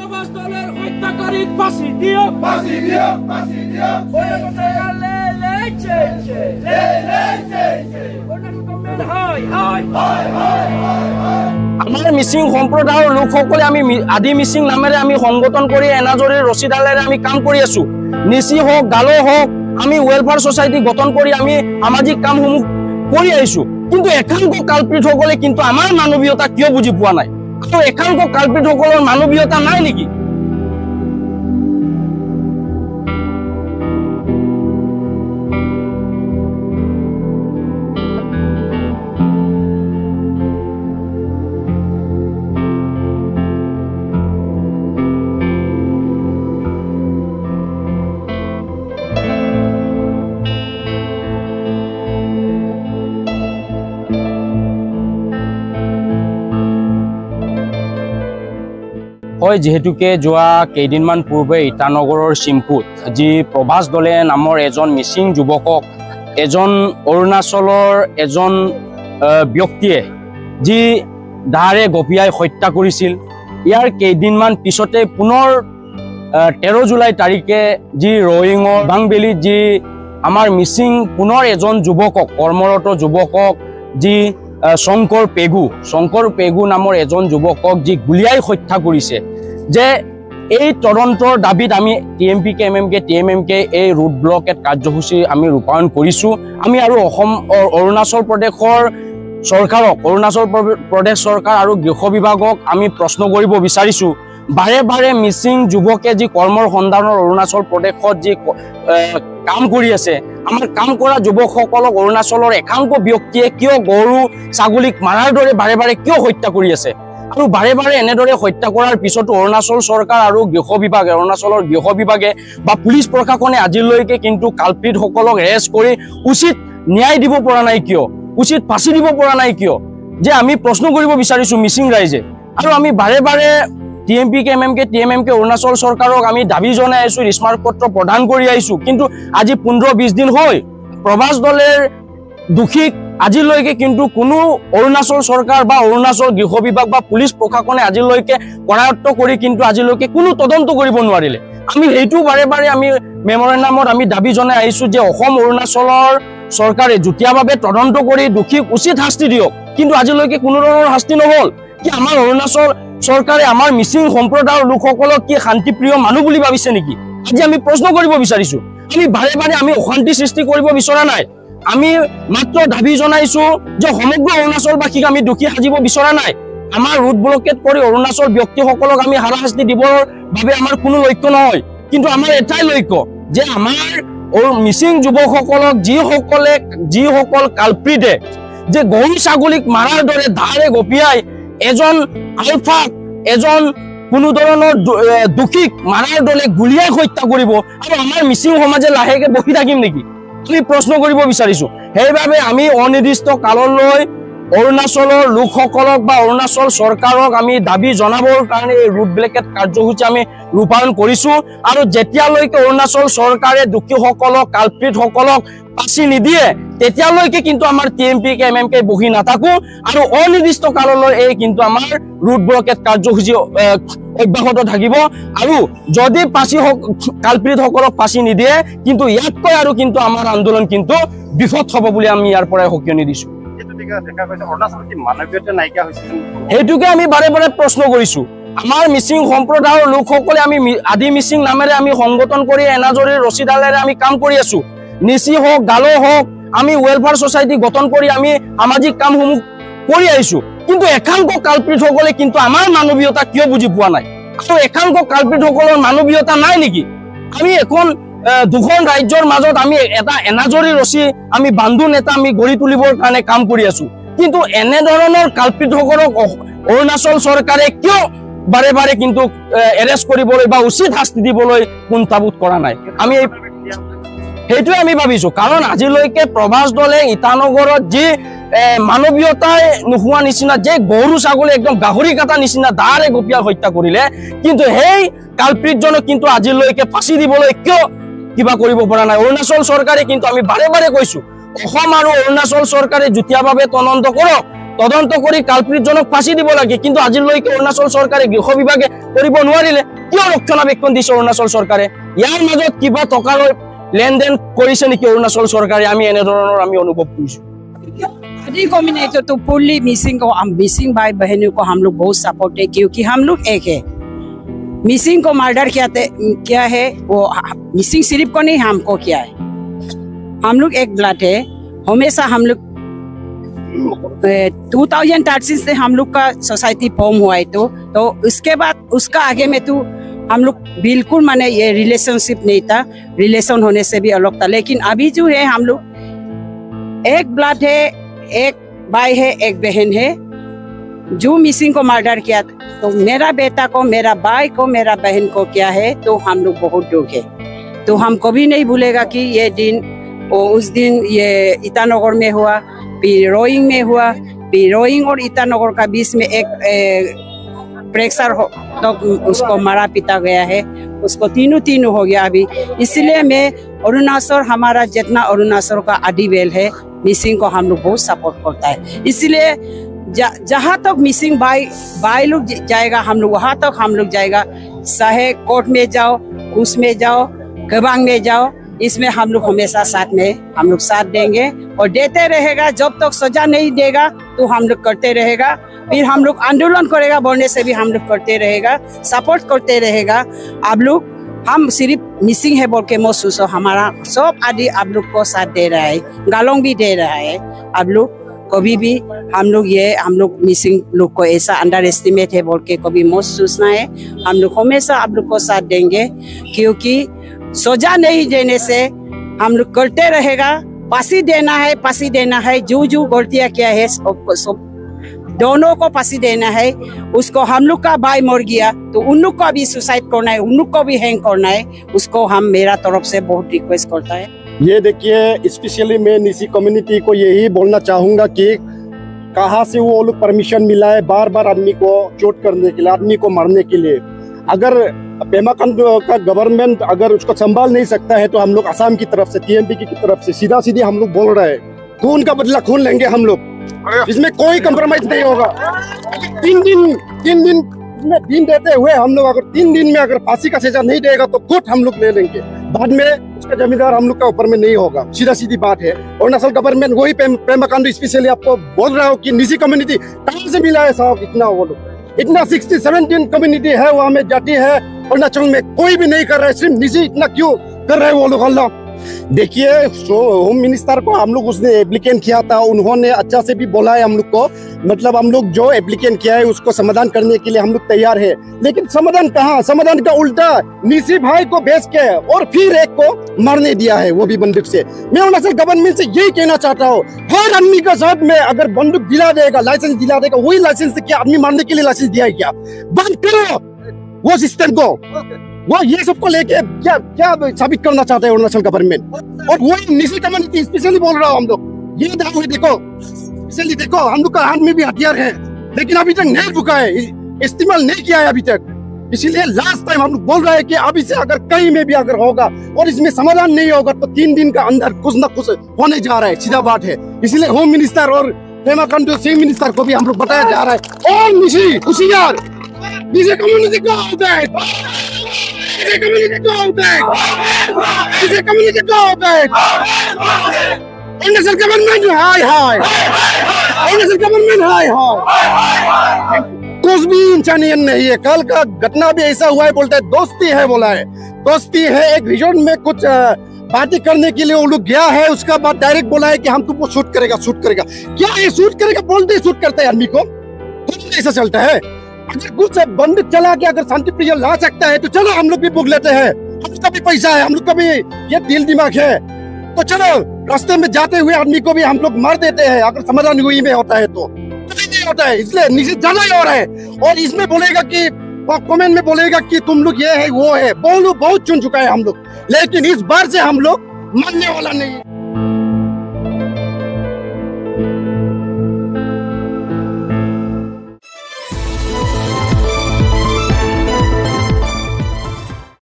প্ৰবাস দলেৰ হত্যাকাৰীক ফাঁসি দিও, ফাঁসি দিও, ফাঁসি দিও। আমাৰ মিচিং সম্প্ৰদায়ৰ লোকসকলে আমি আদি মিচিং নামেৰে আমি সংগঠন কৰি এনাজৰীৰ ৰছীডালেৰে আমি কাম কৰি আছো। নিচি হওক গালো হওক আমি ৱেলফেয়াৰ ছ'চাইটি গঠন কৰি আমি সামাজিক কামসমূহ কৰি আহিছো। কিন্তু একাংশ কালপ্ৰিতসকলে কিন্তু আমাৰ মানৱীয়তা কিয় বুজি পোৱা নাই? আৰু একাংশ কালপ্ৰিতসকলৰ মানৱীয়তা নাই নেকি? হয়, যেহেতুকে যোৱা কেইদিনমান পূৰ্বে ইটানগৰৰ চিম্পুত যি প্ৰভাস দলে নামৰ এজন মিচিং যুৱকক এজন অৰুণাচলৰ এজন ব্যক্তিয়ে যি দাৰে গপিয়াই হত্যা কৰিছিল, ইয়াৰ কেইদিনমান পিছতে পুনৰ 13 জুলাই তাৰিখে যি ৰয়িঙৰ বাংবেলিত যি আমাৰ মিচিং পুনৰ এজন যুৱকক কৰ্মৰত যুৱকক যি শংকৰ পেগু নামৰ এজন যুৱকক যি গুলিয়াই হত্যা কৰিছে, যে এই তদন্তৰ দাবীত আমি টিএমপিকে এমএমকে টিএমএমকে এই ৰুট ব্লকেট কাৰ্যসূচী আমি ৰূপায়ণ কৰিছোঁ। আমি আৰু অৰুণাচল প্ৰদেশৰ চৰকাৰক অৰুণাচল প্ৰদেশ চৰকাৰ আৰু গৃহ বিভাগক আমি প্ৰশ্ন কৰিব বিচাৰিছোঁ, বাৰে বাৰে মিচিং যুৱকে যি কৰ্মৰ সন্ধানৰ অৰুণাচল প্ৰদেশত যি কাম কৰি আছে, আমাৰ কাম কৰা যুৱকসকলক অৰুণাচলৰ একাংশ ব্যক্তিয়ে কিয় গৰু ছাগলীক মাৰাৰ দৰে বাৰে বাৰে কিয় হত্যা কৰি আছে? আৰু বাৰে বাৰে এনেদৰে হত্যা কৰাৰ পিছতো অৰুণাচল চৰকাৰ আৰু অৰুণাচলৰ গৃহ বিভাগে বা পুলিচ প্ৰশাসনে আজিলৈকে কিন্তু কালপ্ৰিতসকলক এৰেষ্ট কৰি উচিত ন্যায় দিব পৰা নাই কিয়? উচিত ফাঁচি দিব পৰা নাই কিয়? যে আমি প্ৰশ্ন কৰিব বিচাৰিছোঁ মিচিং ৰাইজে। আৰু আমি বাৰে বাৰে টিএমপিকে এমএমকে টিএমএমকে অৰুণাচল চৰকাৰক আমি দাবী জনাই আহিছোঁ, স্মাৰক পত্ৰ প্ৰদান কৰি আহিছোঁ। কিন্তু আজি 15-20 দিন হয় প্ৰভাস দলেৰ দোষীক আজিলৈকে কিন্তু কোনো অৰুণাচল চৰকাৰ বা অৰুণাচল গৃহ বিভাগ বা পুলিচ প্ৰশাসনে আজিলৈকে কৰায়ত্ব কৰি কিন্তু আজিলৈকে কোনো তদন্ত কৰিব নোৱাৰিলে। আমি সেইটো বাৰে বাৰে আমি মেমৰেণ্ডামত আমি দাবী জনাই আহিছোঁ যে অসম অৰুণাচলৰ চৰকাৰে যুটীয়াভাৱে তদন্ত কৰি দোষীক উচিত শাস্তি দিয়ক। কিন্তু আজিলৈকে কোনো ধৰণৰ শাস্তি নহ'ল। কি আমাৰ অৰুণাচল চৰকাৰে আমাৰ মিচিং সম্প্ৰদায়ৰ লোকসকলক কি শান্তিপ্ৰিয় মানুহ বুলি ভাবিছে নেকি? আজি আমি প্ৰশ্ন কৰিব বিচাৰিছোঁ। আমি বাৰে বাৰে আমি অশান্তি সৃষ্টি কৰিব বিচৰা নাই। আমি মাত্ৰ দাবী জনাইছোঁ যে সমগ্ৰ অৰুণাচলবাসীক আমি দোষী সাজিব বিচৰা নাই। আমাৰ ৰুট ব্লকেট কৰি অৰুণাচল ব্যক্তিসকলক আমি হাৰাশাস্তি দিবৰ বাবে আমাৰ কোনো লক্ষ্য নহয়। কিন্তু আমাৰ এটাই লক্ষ্য যে আমাৰ মিচিং যুৱকসকলক যিসকল কালপ্ৰিতে যে গৰু ছাগলীক মাৰাৰ দৰে ধাৰে গপিয়াই এজন আলফাক এজন কোনো ধৰণৰ দোষীক মাৰাৰ দৰে গুলিয়াই হত্যা কৰিব আৰু আমাৰ মিচিং সমাজে লাহেকে বহি থাকিম নেকি? আমি প্ৰশ্ন কৰিব বিচাৰিছোঁ। সেইবাবে আমি অনিৰ্দিষ্ট কাললৈ অৰুণাচলৰ লোকসকলক বা অৰুণাচল চৰকাৰক আমি দাবী জনাবৰ কাৰণে এই ৰুট ব্লেকেট কাৰ্যসূচী আমি ৰূপায়ণ কৰিছোঁ। আৰু যেতিয়ালৈকে অৰুণাচল চৰকাৰে দোষীসকলক কালপ্ৰিতসকলক ফাঁচি নিদিয়ে তেতিয়ালৈকে কিন্তু আমাৰ টিএমপিকে এমএমকে বহি নাথাকোঁ আৰু অনিৰ্দিষ্ট কাললৈ এই কিন্তু আমাৰ ৰুট ব্লকেট কাৰ্যসূচী অব্যাহত থাকিব। আৰু যদি কালপ্ৰিতসকলক ফাঁচি নিদিয়ে কিন্তু ইয়াতকৈ আৰু কিন্তু আমাৰ আন্দোলন কিন্তু বৃহৎ হ'ব বুলি আমি ইয়াৰ পৰাই সকিয়নি দিছোঁ। সেইটোকে আমি বাৰে বাৰে প্ৰশ্ন কৰিছোঁ। আমাৰ মিচিং সম্প্ৰদায়ৰ লোকসকলে আমি আদি মিচিং নামেৰে আমি সংগঠন কৰি এনাজৰীৰ ৰছীডালেৰে আমি কাম কৰি আছোঁ। নিচি হওক গালো হওক আমি ৱেলফেয়াৰ ছ'চাইটি গঠন কৰি আমি সামাজিক কামসমূহ কৰি আহিছোঁ। কিন্তু একাংশ কালপ্ৰিতসকলে কিন্তু আমাৰ মানৱীয়তা কিয় বুজি পোৱা নাই? আৰু একাংশ কালপ্ৰিতসকলৰ মানৱীয়তা নাই নেকি? আমি দুখন ৰাজ্যৰ মাজত আমি এটা এনাজৰী ৰছী আমি বান্ধোন এটা আমি গঢ়ি তুলিবৰ কাৰণে কাম কৰি আছোঁ। কিন্তু এনেধৰণৰ কালপ্ৰিতসকলক অৰুণাচল চৰকাৰে কিয় বাৰে বাৰে কিন্তু এৰেষ্ট কৰিবলৈ বা উচিত শাস্তি দিবলৈ কুণ্ঠাবোধ কৰা নাই? আমি সেইটোৱে আমি ভাবিছোঁ। কাৰণ আজিলৈকে প্ৰভাস দলে ইটানগৰত যি মানৱীয়তাই নোহোৱা নিচিনা যে গৰু ছাগলী একদম গাহৰি কাটা নিচিনা দাৰে গপিয়াই হত্যা কৰিলে, কিন্তু সেই কালপ্ৰিতজনক কিন্তু আজিলৈকে ফাঁচি দিবলৈ কিয় কিবা কৰিব পৰা নাই অৰুণাচল চৰকাৰে? কিন্তু আমি বাৰে বাৰে কৈছোঁ অসম আৰু অৰুণাচল চৰকাৰে যুটীয়াভাৱে তদন্ত কৰক। তদন্ত কৰি কালপ্ৰিতজনক ফাঁচি দিব লাগে, কিন্তু আজিলৈকে অৰুণাচল চৰকাৰে গৃহ বিভাগে কৰিব নোৱাৰিলে। কিয় ৰক্ষণাবেক্ষণ দিছে অৰুণাচল চৰকাৰে? ইয়াৰ মাজত কিবা টকাৰ লেনদেন কৰিছে নেকি অৰুণাচল চৰকাৰে? আমি এনেধৰণৰ আমি অনুভৱ কৰিছো। कम्युनिटी तो फुल्ली मिसिंग को, हम मिसिंग भाई बहनों को हम लोग बहुत सपोर्ट है, क्योंकि हम लोग एक है। मिसिंग को मर्डर क्या है वो मिसिंग सिर्फ को नहीं, हमको क्या है, हम लोग एक ब्लड है। हमेशा हम लोग 2013 से हम लोग का सोसाइटी फॉर्म हुआ है, तो उसके बाद उसका आगे में तो हम लोग बिल्कुल माने ये रिलेशनशिप नहीं था, रिलेशन होने से भी अलग था। लेकिन अभी जो है हम लोग एक ब्लड है, एक भाई है, एक बहन है। जो मिसिंग को मर्डर किया तो मेरा बेटा को, मेरा भाई को, मेरा बहन को क्या है, तो हम लोग बहुत दुख है। तो हम कभी नहीं भूलेगा कि ये दिन, उस दिन ये ईटानगर में हुआ, फिर रोइंग में हुआ, फिर रोइंग और ईटानगर का बीच में एक प्रेशर तो उसको मारा पीटा गया है, उसको तीनों हो गया अभी। इसलिए मैं अरुणाचल, हमारा जितना अरुणाचल का आदिवासी है, मिसिंग को हम लोग बहुत सपोर्ट करता है। इसलिए जहाँ तक मिसिंग भाई लोग जाएगा, हम लोग वहाँ तक हम लोग जाएगा। चाहे कोर्ट में जाओ, उसमें जाओ, गबांग में जाओ, इसमें हम लोग हमेशा साथ में हम लोग साथ देंगे और देते रहेगा। जब तक सजा नहीं देगा तो हम लोग करते रहेगा। फिर हम लोग आंदोलन करेगा, बोलने से भी हम लोग करते रहेगा, सपोर्ट करते रहेगा। आप लोग, हम सिर्फ मिसिंग है बोल के महसूस हो, हमारा सब आदि आप लोग को साथ दे रहा है, गालों भी दे रहा है। आप लोग कभी भी हम लोग मिसिंग लोग को ऐसा अंडर एस्टिमेट है बोल के कभी महसूस ना है। हम लोग हमेशा आप लोग को साथ देंगे, क्योंकि सजा नहीं देने से हम लोग करते रहेगा। फांसी देना है, जो गलतियां किया है सब दोनों को फांसी देना है। उसको हम लोग का भाई मर गया तो उन लोग को भी सुसाइड करना है, उन लोग को भी हैंग करना है। उसको हम मेरा तरफ से बहुत रिक्वेस्ट करता है। ये देखिए, स्पेशली मैं निसी कम्युनिटी को यही बोलना चाहूँगा कि कहाँ से वो लोग परमिशन मिला है बार बार आदमी को चोट करने के लिए, आदमी को मारने के लिए। अगर पेमा खांडू का गवर्नमेंट अगर उसको संभाल नहीं सकता है तो हम लोग असम की तरफ से, TMP की तरफ से सीधा हम लोग बोल रहे हैं, खून का बदला खून लेंगे हम लोग। इसमें कोई कंप्रोमाइज नहीं होगा। 3 दिन देते हुए हम लोग अगर 3 दिन में अगर फांसी का सजा नहीं देगा तो कोर्ट हम लोग ले लेंगे। बाद में उसका जमींदार हम लोग का ऊपर में नहीं होगा, सीधी बात है। अरुणाचल गवर्नमेंट वही पेमा खांडू स्पेशली आपको बोल रहा हूँ कि निसी कम्युनिटी कहाँ से मिला है साहब इतना? वो लोग इतना 60-17 कम्युनिटी है वहाँ में, जाति है अरुणाचल में, कोई भी नहीं कर रहा है, सिर्फ निसी इतना क्यों कर रहे हैं वो लोग? अल्लाह देखिए, होम मिनिस्टर को हम लोग उसने एप्लीकेंट किया था, उन्होंने अच्छा से भी बोला है हम लोग को, मतलब हम लोग जो एप्लीकेंट किया है उसको समाधान करने के लिए हम लोग तैयार है। लेकिन समाधान कहाँ? समाधान का उल्टा निसी भाई को भेज के और फिर एक को मारने दिया है, वो भी बंदूक से। मैं अरुणाचल गवर्नमेंट से यही कहना चाहता हूँ, हर आदमी का साथ में अगर बंदूक दिला देगा, लाइसेंस दिला देगा, वही लाइसेंस से क्या आदमी मारने के लिए लाइसेंस दिया है क्या? बंद करो वो सिस्टम को। वो ये सबको लेके क्या साबित करना चाहते हैं अरुणाचल गवर्नमेंट? और वो निसी कम्युनिटी स्पेशली बोल रहा हूँ, हम लोग ये देखो, स्पेशली देखो, हम लोग का हाथ में भी हथियार है, लेकिन अभी तक नहीं रुका है, इस्तेमाल नहीं किया है अभी तक। इसीलिए लास्ट टाइम हम लोग बोल रहे हैं कि अभी से अगर कहीं में भी अगर होगा और इसमें समाधान नहीं होगा तो 3 दिन का अंदर कुछ न कुछ होने जा रहा है, सीधा बात है। इसलिए होम मिनिस्टर और पेमा खांडू चीफ मिनिस्टर को भी हम लोग बताया जा रहा है, और निसी होशियार, निसी कम्युनिटी को होता है, कम्युनिटी को होता है, कम्युनिटी को होता है। अरुणाचल गवर्नमेंट हाय, अरुणाचल गवर्नमेंट हाय। कुछ भी इंसानियत नहीं है। कल का घटना भी ऐसा हुआ है, बोलता है दोस्ती है, बोला है दोस्ती है। एक रिजॉर्ट में कुछ बातें करने के लिए वो लोग गया है, उसका बाद डायरेक्ट बोला है कि हम तुमको शूट करेगा। क्या ये शूट करेगा? बोलते ही शूट करता है आदमी को, कुछ ऐसा चलता है। अगर कुछ बंद चला के अगर शांति प्रिय ला सकता है तो चलो हम लोग भी भुग लेते हैं, हम लोग का भी पैसा है, हम लोग का भी ये दिल दिमाग है, तो चलो रास्ते में जाते हुए आदमी को भी हम लोग मार देते हैं। अगर समाधान हुई में होता है तो नहीं होता है, इसलिए नीचे ज्यादा ही हो रहा है। और इसमें बोलेगा कि कमेंट में बोलेगा कि तुम लोग ये है वो है, बहुत चुन चुका है हम लोग, लेकिन इस बार से हम लोग मानने वाला नहीं है।